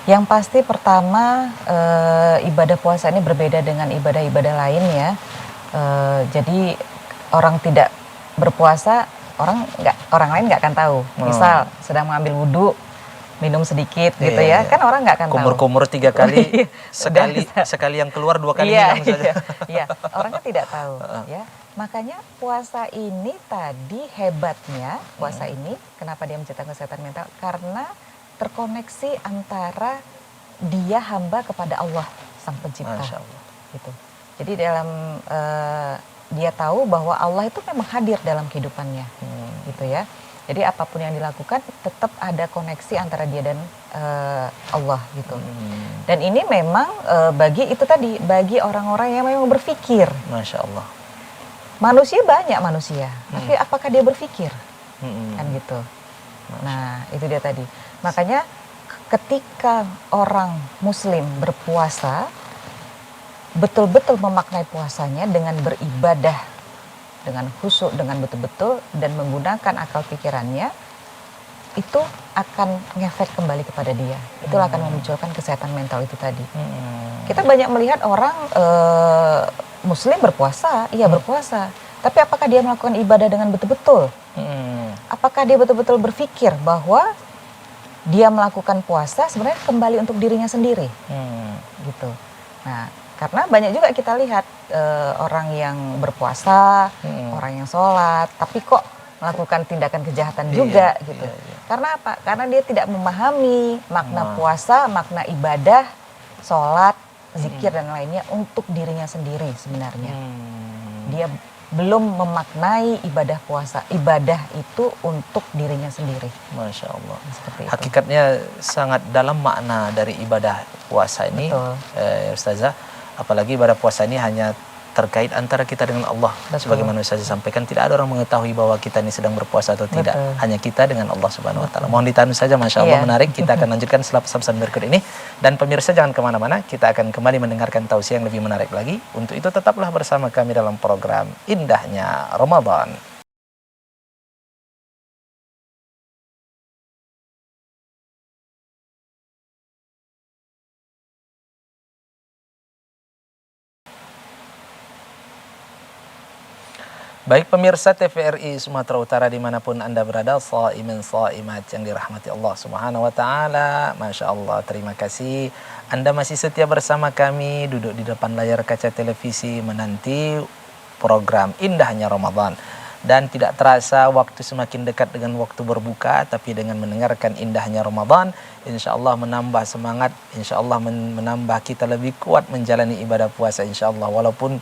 Yang pasti pertama ibadah puasa ini berbeda dengan ibadah-ibadah lain ya. Jadi orang tidak berpuasa, orang lain nggak akan tahu. Misal sedang mengambil wudhu, minum sedikit gitu ya, kan orang nggak akan tahu. Kumur-kumur 3 kali, sekali yang keluar 2 kali hilang saja. Iya, orang kan tidak tahu ya. Makanya puasa ini tadi hebatnya, puasa ini kenapa dia menciptakan kesehatan mental? Karena terkoneksi antara dia hamba kepada Allah sang pencipta. Masya Allah. Gitu. Jadi dalam dia tahu bahwa Allah itu memang hadir dalam kehidupannya, gitu ya. Jadi apapun yang dilakukan tetap ada koneksi antara dia dan Allah gitu. Dan ini memang bagi bagi orang-orang yang memang berpikir. Masya Allah. Manusia banyak tapi apakah dia berpikir? Kan gitu. Nah, itu dia tadi. Makanya ketika orang muslim berpuasa, betul-betul memaknai puasanya dengan beribadah, dengan khusyuk, dengan betul-betul, dan menggunakan akal pikirannya, itu akan ngefek kembali kepada dia. Itu akan memunculkan kesehatan mental itu tadi. Kita banyak melihat orang muslim berpuasa, iya berpuasa. Tapi apakah dia melakukan ibadah dengan betul-betul? Apakah dia betul-betul berpikir bahwa dia melakukan puasa sebenarnya kembali untuk dirinya sendiri, gitu. Nah, karena banyak juga kita lihat orang yang berpuasa, orang yang sholat, tapi kok melakukan tindakan kejahatan juga, gitu. Karena apa? Karena dia tidak memahami makna puasa, makna ibadah, sholat, zikir dan lainnya untuk dirinya sendiri sebenarnya. Dia belum memaknai ibadah puasa. Ibadah itu untuk dirinya sendiri. Masya Allah. Seperti itu. Hakikatnya sangat dalam makna dari ibadah puasa ini, Ustazah. Apalagi ibadah puasa ini hanya terkait antara kita dengan Allah. Betul. Sebagaimana Ustazah sampaikan, tidak ada orang mengetahui bahwa kita ini sedang berpuasa atau tidak. Betul. Hanya kita dengan Allah Subhanahu Wa Taala. Mohon ditahan saja, Masya Allah, menarik. Kita akan lanjutkan setelah pesan-pesan berikut ini. Dan pemirsa jangan kemana-mana, kita akan kembali mendengarkan tausiah yang lebih menarik lagi. Untuk itu tetaplah bersama kami dalam program Indahnya Ramadan. Baik pemirsa TVRI Sumatera Utara dimanapun Anda berada, shaimin shaimat yang dirahmati Allah Subhanahu Wa Taala. Masya Allah, terima kasih Anda masih setia bersama kami, duduk di depan layar kaca televisi menanti program Indahnya Ramadan. Dan tidak terasa waktu semakin dekat dengan waktu berbuka, tapi dengan mendengarkan Indahnya Ramadan, insya Allah menambah semangat, insya Allah menambah kita lebih kuat menjalani ibadah puasa, insya Allah. Walaupun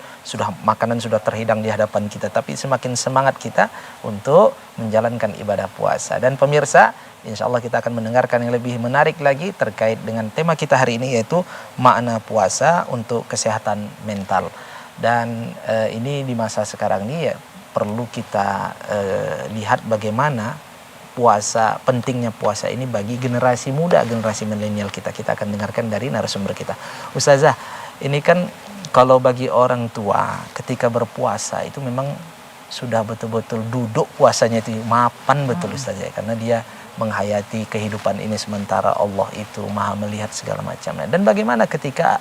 makanan sudah terhidang di hadapan kita, tapi semakin semangat kita untuk menjalankan ibadah puasa. Dan pemirsa, insya Allah kita akan mendengarkan yang lebih menarik lagi terkait dengan tema kita hari ini, yaitu makna puasa untuk kesehatan mental. Dan ini di masa sekarang ini ya, perlu kita lihat bagaimana pentingnya puasa ini bagi generasi muda, generasi milenial kita. Kita akan dengarkan dari narasumber kita. Ustazah, ini kan kalau bagi orang tua ketika berpuasa itu memang sudah betul-betul duduk puasanya itu mapan betul Ustazah, karena dia menghayati kehidupan ini sementara Allah itu maha melihat segala macamnya. Dan bagaimana ketika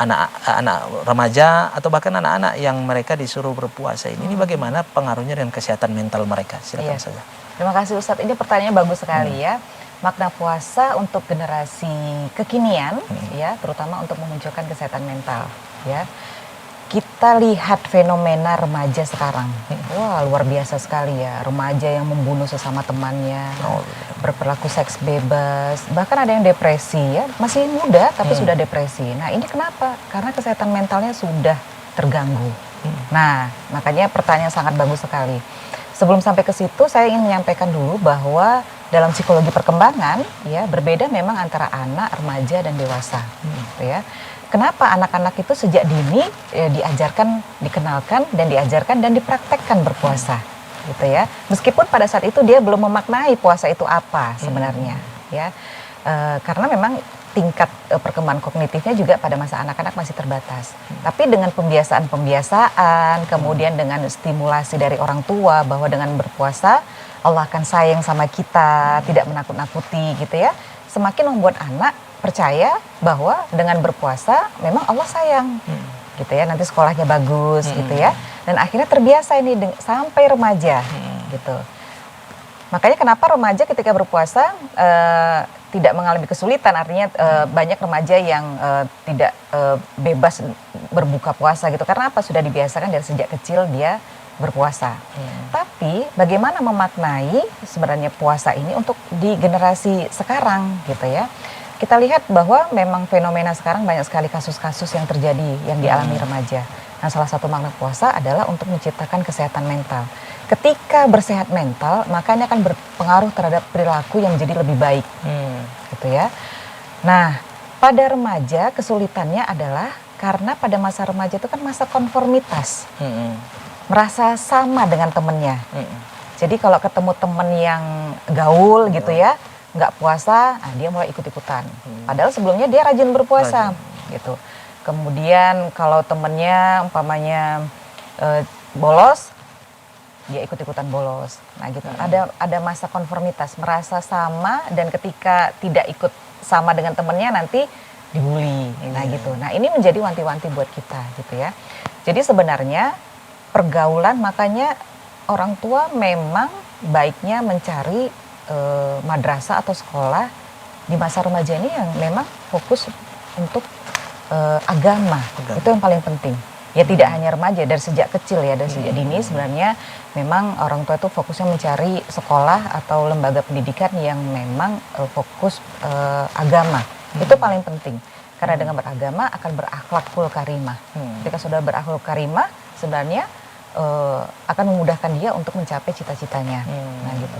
anak-anak remaja atau bahkan anak-anak yang mereka disuruh berpuasa ini bagaimana pengaruhnya dengan kesehatan mental mereka? Silakan saja. Terima kasih Ustadz, ini pertanyaannya bagus sekali ya. Makna puasa untuk generasi kekinian ya, terutama untuk memunculkan kesehatan mental ya. Kita lihat fenomena remaja sekarang. Wah, luar biasa sekali ya. Remaja yang membunuh sesama temannya, berperilaku seks bebas, bahkan ada yang depresi ya. Masih muda tapi sudah depresi. Nah, ini kenapa? Karena kesehatan mentalnya sudah terganggu. Nah, makanya pertanyaan sangat bagus sekali. Sebelum sampai ke situ, saya ingin menyampaikan dulu bahwa dalam psikologi perkembangan ya, berbeda memang antara anak, remaja dan dewasa. Gitu ya. Kenapa anak-anak itu sejak dini diajarkan, dikenalkan dan diajarkan dan dipraktekkan berpuasa, gitu ya. Meskipun pada saat itu dia belum memaknai puasa itu apa sebenarnya, ya. Karena memang tingkat perkembangan kognitifnya juga pada masa anak-anak masih terbatas. Tapi dengan pembiasaan, kemudian dengan stimulasi dari orang tua bahwa dengan berpuasa Allah akan sayang sama kita, tidak menakut-nakuti, gitu ya. Semakin membuat anak percaya bahwa dengan berpuasa memang Allah sayang, gitu ya. Nanti sekolahnya bagus, gitu ya. Dan akhirnya terbiasa ini sampai remaja, gitu. Makanya kenapa remaja ketika berpuasa tidak mengalami kesulitan, artinya banyak remaja yang tidak bebas berbuka puasa, gitu. Karena apa? Sudah dibiasakan dari sejak kecil dia berpuasa. Tapi bagaimana memaknai sebenarnya puasa ini untuk di generasi sekarang, gitu ya. Kita lihat bahwa memang fenomena sekarang banyak sekali kasus-kasus yang terjadi, yang dialami remaja. Nah, salah satu makna puasa adalah untuk menciptakan kesehatan mental. Ketika bersehat mental, maka ini akan berpengaruh terhadap perilaku yang menjadi lebih baik. Gitu ya. Nah, pada remaja kesulitannya adalah karena pada masa remaja itu kan masa konformitas. Merasa sama dengan temennya. Jadi kalau ketemu temen yang gaul gitu ya, nggak puasa, dia mulai ikut-ikutan. Padahal sebelumnya dia rajin berpuasa, gitu. Kemudian kalau temennya umpamanya bolos, dia ikut-ikutan bolos. Nah gitu. Ada masa konformitas, merasa sama, dan ketika tidak ikut sama dengan temennya nanti dibully. Nah gitu. Nah ini menjadi wanti-wanti buat kita, gitu ya. Jadi sebenarnya pergaulan, makanya orang tua memang baiknya mencari madrasah atau sekolah di masa remaja ini yang memang fokus untuk agama. Itu yang paling penting. Ya tidak hanya remaja, dari sejak kecil ya, dari sejak dini sebenarnya memang orang tua itu fokusnya mencari sekolah atau lembaga pendidikan yang memang fokus agama. Itu paling penting. Karena dengan beragama akan berakhlakul karimah. Ketika sudah berakhlakul karimah, sebenarnya akan memudahkan dia untuk mencapai cita-citanya. Nah gitu.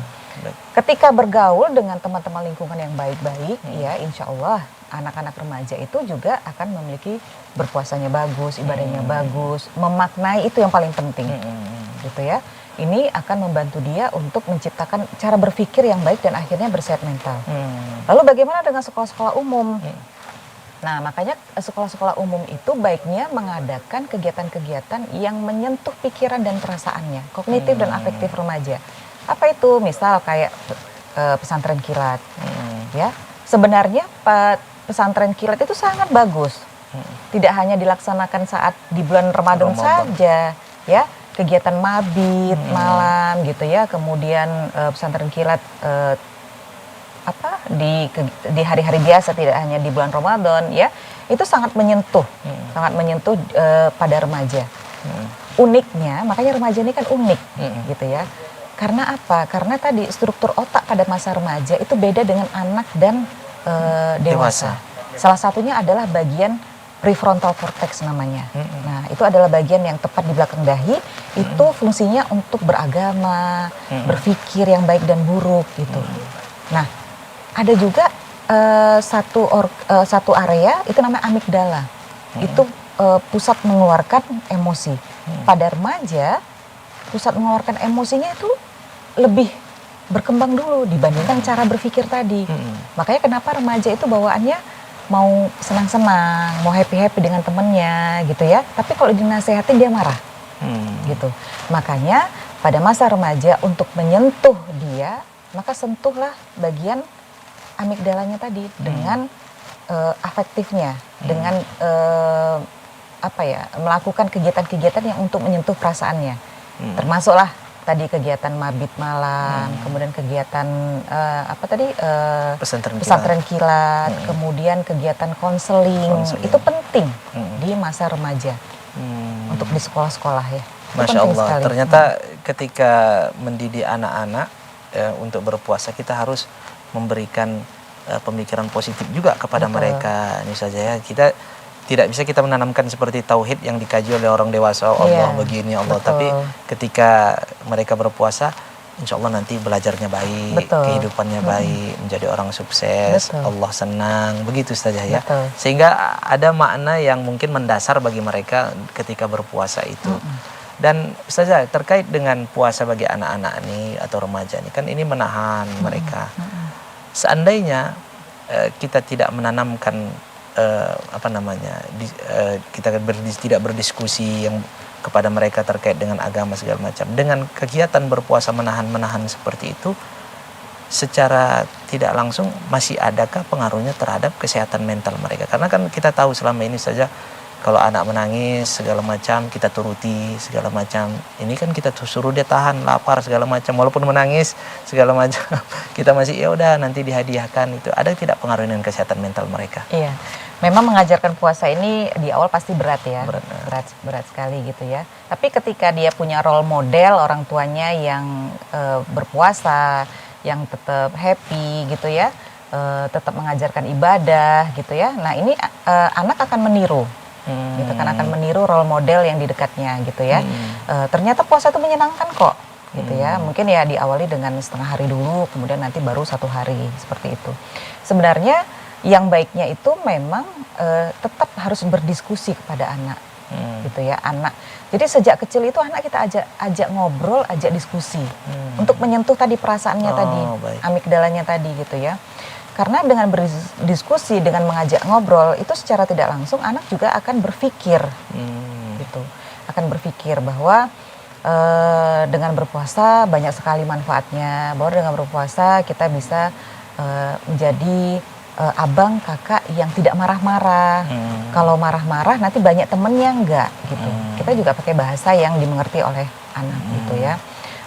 Ketika bergaul dengan teman-teman lingkungan yang baik-baik, ya insya Allah anak-anak remaja itu juga akan memiliki berpuasanya bagus, ibadahnya bagus, memaknai itu yang paling penting, gitu ya. Ini akan membantu dia untuk menciptakan cara berpikir yang baik dan akhirnya bersehat mental. Lalu bagaimana dengan sekolah-sekolah umum? Nah, makanya sekolah-sekolah umum itu baiknya mengadakan kegiatan-kegiatan yang menyentuh pikiran dan perasaannya, kognitif dan afektif remaja. Apa itu? Misal kayak pesantren kilat, ya. Sebenarnya pesantren kilat itu sangat bagus. Tidak hanya dilaksanakan saat di bulan Ramadan saja, ya. Kegiatan mabit malam gitu ya. Kemudian pesantren kilat di hari-hari biasa, tidak hanya di bulan Ramadan ya, itu sangat menyentuh pada remaja. Uniknya, makanya remaja ini kan unik gitu ya. Karena apa? Karena tadi struktur otak pada masa remaja itu beda dengan anak dan dewasa. Salah satunya adalah bagian prefrontal cortex namanya. Nah, itu adalah bagian yang tepat di belakang dahi, itu fungsinya untuk beragama, berpikir yang baik dan buruk gitu. Nah, ada juga satu area itu namanya amigdala. Itu pusat mengeluarkan emosi. Pada remaja, pusat mengeluarkan emosinya itu lebih berkembang dulu dibandingkan cara berpikir tadi. Makanya kenapa remaja itu bawaannya mau senang-senang, mau happy-happy dengan temennya gitu ya. Tapi kalau dinasehatin dia marah gitu. Makanya pada masa remaja untuk menyentuh dia, maka sentuhlah bagian amigdalanya tadi dengan afektifnya, dengan melakukan kegiatan-kegiatan yang untuk menyentuh perasaannya. Termasuklah tadi kegiatan mabit malam, kemudian kegiatan pesantren kilat, kemudian kegiatan konseling. Itu penting di masa remaja untuk di sekolah-sekolah ya. Masya Allah, ternyata ketika mendidik anak-anak untuk berpuasa kita harus memberikan pemikiran positif juga kepada mereka. Ini saja ya, kita tidak bisa kita menanamkan seperti tauhid yang dikaji oleh orang dewasa, Allah begini, Allah. Tapi ketika mereka berpuasa, insya Allah nanti belajarnya baik, kehidupannya baik, menjadi orang sukses, Allah senang, begitu saja ya. Sehingga ada makna yang mungkin mendasar bagi mereka ketika berpuasa itu. Dan saja terkait dengan puasa bagi anak-anak ini atau remaja ini, kan ini menahan mereka. Seandainya kita tidak menanamkan kita tidak berdiskusi yang kepada mereka terkait dengan agama segala macam, dengan kegiatan berpuasa menahan seperti itu, secara tidak langsung masih adakah pengaruhnya terhadap kesehatan mental mereka? Karena kan kita tahu selama ini saja kalau anak menangis segala macam kita turuti segala macam, ini kan kita suruh dia tahan lapar segala macam, walaupun menangis segala macam kita masih ya udah nanti dihadiahkan. Itu ada tidak pengaruh dengan kesehatan mental mereka? Iya, memang mengajarkan puasa ini di awal pasti berat ya, berat sekali gitu ya. Tapi ketika dia punya role model orang tuanya yang berpuasa, yang tetap happy gitu ya, tetap mengajarkan ibadah gitu ya. Nah ini anak akan meniru. Gitu kan, akan meniru role model yang di dekatnya gitu ya. Ternyata puasa itu menyenangkan kok gitu ya. Mungkin ya diawali dengan setengah hari dulu, kemudian nanti baru 1 hari, seperti itu. Sebenarnya yang baiknya itu memang tetap harus berdiskusi kepada anak gitu ya, anak. Jadi sejak kecil itu anak kita ajak ngobrol, ajak diskusi untuk menyentuh tadi perasaannya tadi, amigdalanya tadi gitu ya. Karena dengan berdiskusi, dengan mengajak ngobrol, itu secara tidak langsung anak juga akan berpikir, gitu. Akan berpikir bahwa dengan berpuasa banyak sekali manfaatnya, bahwa dengan berpuasa kita bisa menjadi abang kakak yang tidak marah-marah. Kalau marah-marah nanti banyak temennya enggak, gitu. Kita juga pakai bahasa yang dimengerti oleh anak, gitu ya.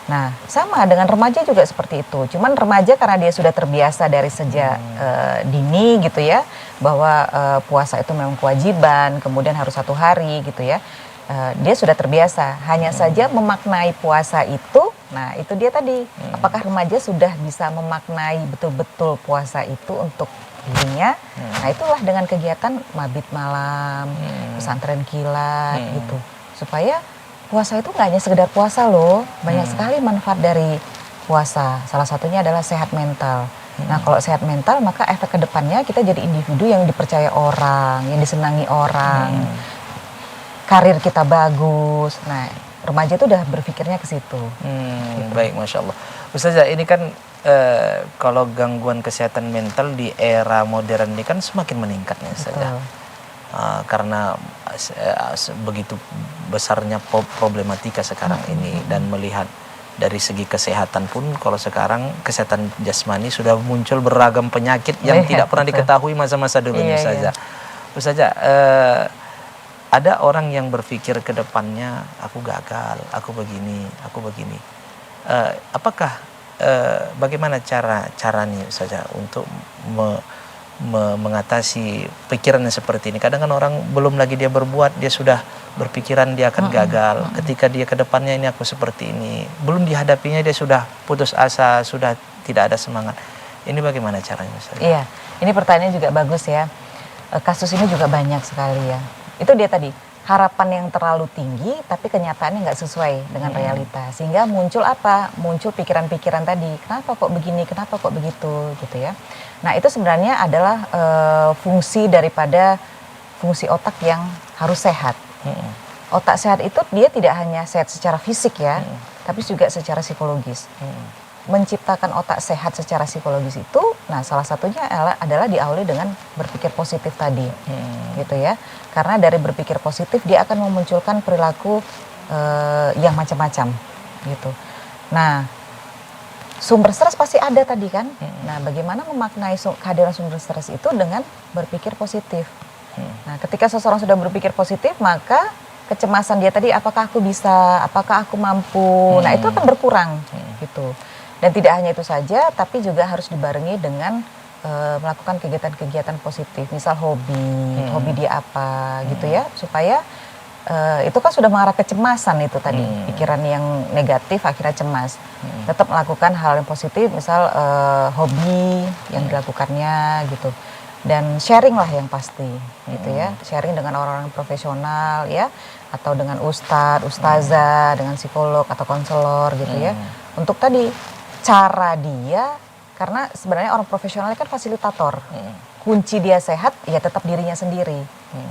Nah, sama dengan remaja juga seperti itu. Cuman remaja karena dia sudah terbiasa dari sejak dini gitu ya, bahwa puasa itu memang kewajiban, kemudian harus 1 hari gitu ya. dia sudah terbiasa. Hanya saja memaknai puasa itu, nah itu dia tadi. Apakah remaja sudah bisa memaknai betul-betul puasa itu untuk dirinya? Nah itulah dengan kegiatan mabit malam, pesantren kilat gitu. Supaya puasa itu nggak hanya sekedar puasa loh, banyak sekali manfaat dari puasa. Salah satunya adalah sehat mental. Nah kalau sehat mental maka efek kedepannya kita jadi individu yang dipercaya orang, yang disenangi orang. Karir kita bagus. Nah, remaja itu udah berpikirnya ke situ. Gitu. Baik, Masya Allah. Ustazah, ini kan kalau gangguan kesehatan mental di era modern ini kan semakin meningkat ya Ustazah. Karena begitu besarnya problematika sekarang ini, dan melihat dari segi kesehatan pun, kalau sekarang kesehatan jasmani sudah muncul beragam penyakit yang tidak pernah diketahui masa-masa dulunya Ustazah. Ustazah, ada orang yang berpikir ke depannya, aku gagal, aku begini. Apakah bagaimana caranya saja untuk mengatasi pikiran yang seperti ini? Kadang kan orang belum lagi dia berbuat, dia sudah berpikiran dia akan gagal. Ketika dia ke depannya, ini aku seperti ini, belum dihadapinya dia sudah putus asa, sudah tidak ada semangat. Ini bagaimana caranya Ustaz? Iya, ini pertanyaan juga bagus ya. Kasus ini juga banyak sekali ya. Itu dia tadi, harapan yang terlalu tinggi tapi kenyataannya nggak sesuai dengan realita, sehingga muncul apa? Muncul pikiran-pikiran tadi, kenapa kok begini, kenapa kok begitu gitu ya. Nah itu sebenarnya adalah fungsi daripada fungsi otak yang harus sehat. Otak sehat itu dia tidak hanya sehat secara fisik ya, tapi juga secara psikologis. Menciptakan otak sehat secara psikologis itu, nah salah satunya adalah diawali dengan berpikir positif tadi, gitu ya. Karena dari berpikir positif dia akan memunculkan perilaku yang macam-macam, gitu. Nah, sumber stres pasti ada tadi kan. Nah, bagaimana memaknai kehadiran sumber stres itu dengan berpikir positif. Nah, ketika seseorang sudah berpikir positif, maka kecemasan dia tadi, apakah aku bisa, apakah aku mampu, nah itu akan berkurang, gitu. Dan tidak hanya itu saja, tapi juga harus dibarengi dengan melakukan kegiatan-kegiatan positif, misal hobi dia apa gitu ya, supaya itu kan sudah mengarah kecemasan itu tadi, pikiran yang negatif akhirnya cemas. Tetap melakukan hal yang positif, misal hobi yang dilakukannya gitu. Dan sharing lah yang pasti gitu ya, sharing dengan orang-orang profesional ya, atau dengan ustazah, dengan psikolog atau konselor gitu ya, untuk tadi cara dia, karena sebenarnya orang profesional kan fasilitator. Kunci dia sehat ya tetap dirinya sendiri.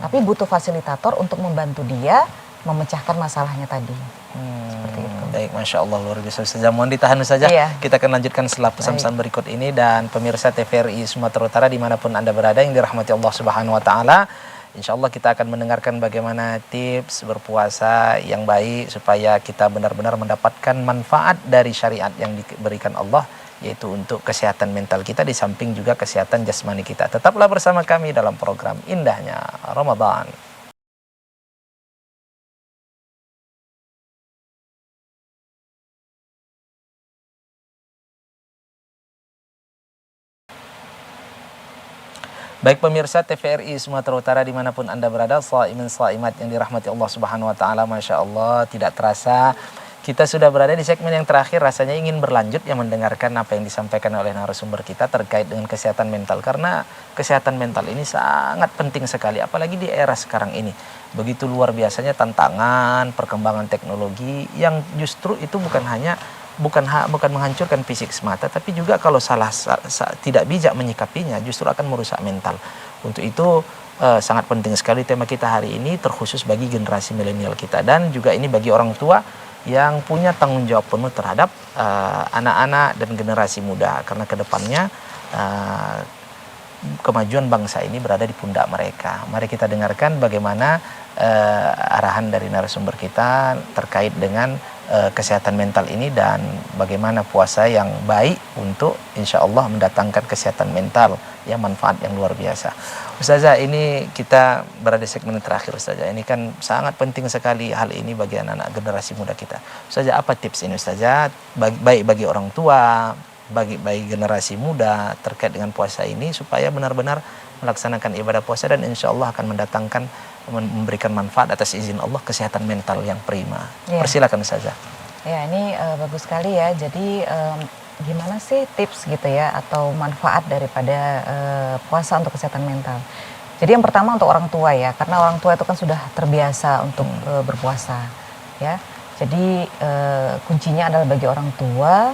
Tapi butuh fasilitator untuk membantu dia memecahkan masalahnya tadi. Seperti itu. Baik, Masya Allah, luar biasa. Saja mohon ditahan saja. Iya. Kita akan lanjutkan setelah pesan-pesan berikut ini. Dan pemirsa TVRI Sumatera Utara dimanapun Anda berada yang dirahmati Allah Subhanahu Wa Taala, insya Allah kita akan mendengarkan bagaimana tips berpuasa yang baik supaya kita benar-benar mendapatkan manfaat dari syariat yang diberikan Allah, yaitu untuk kesehatan mental kita di samping juga kesehatan jasmani kita. Tetaplah bersama kami dalam program Indahnya Ramadan. Baik pemirsa TVRI Sumatera Utara dimanapun Anda berada, shaimin shaimat yang dirahmati Allah Subhanahu Wa Taala, Masya Allah, tidak terasa kita sudah berada di segmen yang terakhir. Rasanya ingin berlanjut yang mendengarkan apa yang disampaikan oleh narasumber kita terkait dengan kesehatan mental, karena kesehatan mental ini sangat penting sekali, apalagi di era sekarang ini. Begitu luar biasanya tantangan perkembangan teknologi yang justru itu bukan menghancurkan fisik semata, tapi juga kalau tidak bijak menyikapinya justru akan merusak mental. Untuk itu sangat penting sekali tema kita hari ini, terkhusus bagi generasi milenial kita, dan juga ini bagi orang tua yang punya tanggung jawab penuh terhadap anak-anak dan generasi muda, karena kedepannya kemajuan bangsa ini berada di pundak mereka. Mari kita dengarkan bagaimana arahan dari narasumber kita terkait dengan kesehatan mental ini, dan bagaimana puasa yang baik untuk insya Allah mendatangkan kesehatan mental yang manfaat yang luar biasa. Ustazah, ini kita berada di segmen terakhir Ustazah. Ini kan sangat penting sekali hal ini bagi anak-anak generasi muda kita. Ustazah, apa tips ini Ustazah, baik bagi orang tua, bagi generasi muda terkait dengan puasa ini, supaya benar-benar melaksanakan ibadah puasa dan insya Allah akan mendatangkan memberikan manfaat atas izin Allah, kesehatan mental yang prima. Ya. Persilakan Ustazah. Ya, ini bagus sekali ya. Jadi gimana sih tips gitu ya atau manfaat daripada puasa untuk kesehatan mental? Jadi yang pertama untuk orang tua ya, karena orang tua itu kan sudah terbiasa untuk berpuasa, ya. Jadi kuncinya adalah bagi orang tua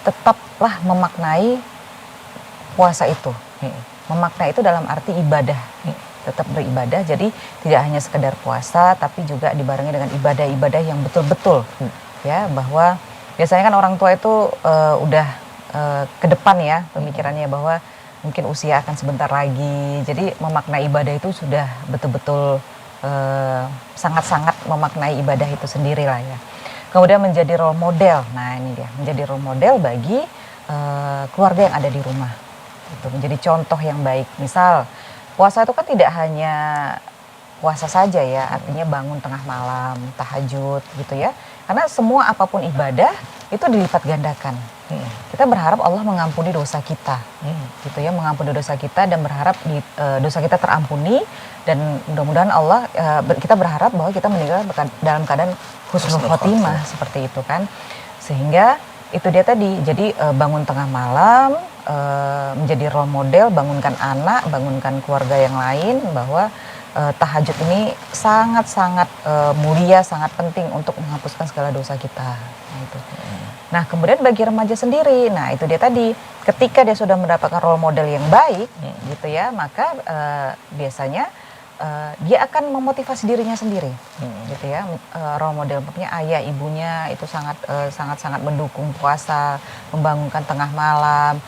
tetaplah memaknai puasa itu. Memaknai itu dalam arti ibadah. Tetap beribadah, jadi tidak hanya sekedar puasa tapi juga dibarengi dengan ibadah-ibadah yang betul-betul ya, bahwa biasanya kan orang tua itu udah ke depan ya pemikirannya bahwa mungkin usia akan sebentar lagi, jadi memaknai ibadah itu sudah betul-betul sangat-sangat memaknai ibadah itu sendiri lah ya. Kemudian menjadi role model, nah ini dia, menjadi role model bagi keluarga yang ada di rumah, itu menjadi contoh yang baik. Misal puasa itu kan tidak hanya puasa saja ya, artinya bangun tengah malam, tahajud gitu ya. Karena semua apapun ibadah itu dilipat gandakan. Kita berharap Allah mengampuni dosa kita, gitu ya, mengampuni dosa kita dan berharap dosa kita terampuni, dan mudah-mudahan Allah kita berharap bahwa kita meninggal dalam keadaan husnul khotimah seperti itu kan. Sehingga itu dia tadi, jadi bangun tengah malam, menjadi role model, bangunkan anak, bangunkan keluarga yang lain, bahwa tahajud ini sangat-sangat mulia, sangat penting untuk menghapuskan segala dosa kita. Nah, itu. Nah, kemudian bagi remaja sendiri, nah itu dia tadi, ketika dia sudah mendapatkan role model yang baik, gitu ya, maka biasanya dia akan memotivasi dirinya sendiri, gitu ya. Role model, maksudnya ayah ibunya itu sangat mendukung puasa, membangunkan tengah malam,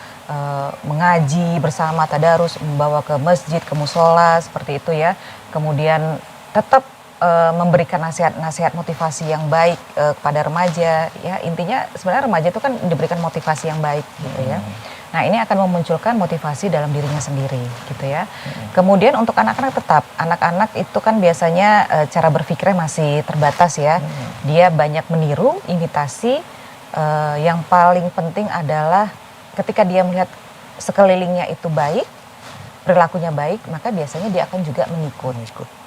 mengaji bersama, tadarus, membawa ke masjid, ke musola seperti itu ya. Kemudian tetap memberikan nasihat motivasi yang baik kepada remaja ya. Intinya sebenarnya remaja itu kan diberikan motivasi yang baik gitu ya. Nah, ini akan memunculkan motivasi dalam dirinya sendiri gitu ya. Kemudian untuk anak-anak, tetap anak-anak itu kan biasanya cara berpikirnya masih terbatas ya. Dia banyak meniru, imitasi. Yang paling penting adalah ketika dia melihat sekelilingnya itu baik, perilakunya baik, maka biasanya dia akan juga mengikut.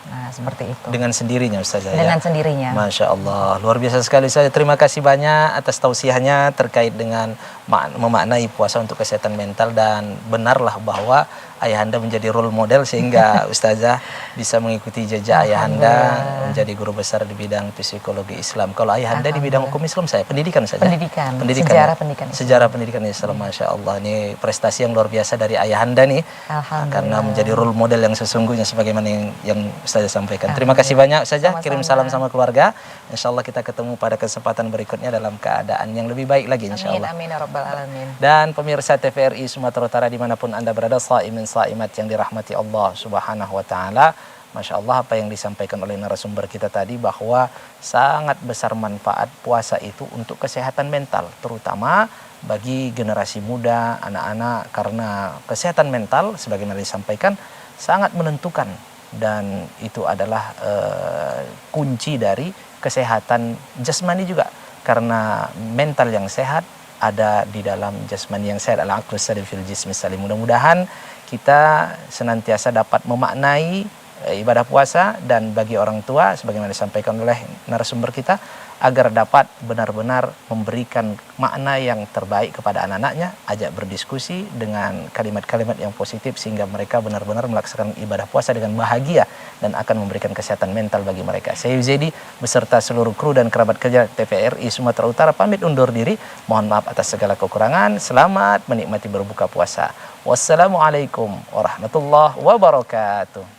Nah, seperti itu. Dengan sendirinya Ustazah ya? Dengan sendirinya. Masya Allah, luar biasa sekali Ustazah. Terima kasih banyak atas tausiahnya terkait dengan memaknai puasa untuk kesehatan mental, dan benarlah bahwa ayahanda menjadi role model sehingga Ustazah bisa mengikuti jejak ayahanda menjadi guru besar di bidang psikologi Islam. Kalau ayahanda di bidang hukum Islam, saya pendidikan saja. Pendidikan. Sejarah ya? Pendidikan. Sejarah pendidikan Islam. Masya Allah, ini prestasi yang luar biasa dari ayahanda nih, karena menjadi role model yang sesungguhnya sebagaimana yang Ustazah sampaikan. Terima kasih banyak Ustazah. Kirim salam sama keluarga. Insya Allah kita ketemu pada kesempatan berikutnya dalam keadaan yang lebih baik lagi insya Allah. Amin, amin, ya rabbal alamin. Dan pemirsa TVRI Sumatera Utara dimanapun Anda berada, shaimin shaimat yang dirahmati Allah Subhanahu wa taala. Masya Allah, apa yang disampaikan oleh narasumber kita tadi, bahwa sangat besar manfaat puasa itu untuk kesehatan mental, terutama bagi generasi muda, anak-anak, karena kesehatan mental sebagaimana disampaikan sangat menentukan, dan itu adalah kunci dari kesehatan jasmani juga, karena mental yang sehat ada di dalam jasmani yang sehat, al-aqlus salim fil jismi salim. Mudah-mudahan kita senantiasa dapat memaknai ibadah puasa, dan bagi orang tua sebagaimana disampaikan oleh narasumber kita, agar dapat benar-benar memberikan makna yang terbaik kepada anak-anaknya, ajak berdiskusi dengan kalimat-kalimat yang positif sehingga mereka benar-benar melaksanakan ibadah puasa dengan bahagia dan akan memberikan kesehatan mental bagi mereka. Saya Yuzedi beserta seluruh kru dan kerabat kerja TVRI Sumatera Utara pamit undur diri. Mohon maaf atas segala kekurangan. Selamat menikmati berbuka puasa. Wassalamualaikum warahmatullahi wabarakatuh.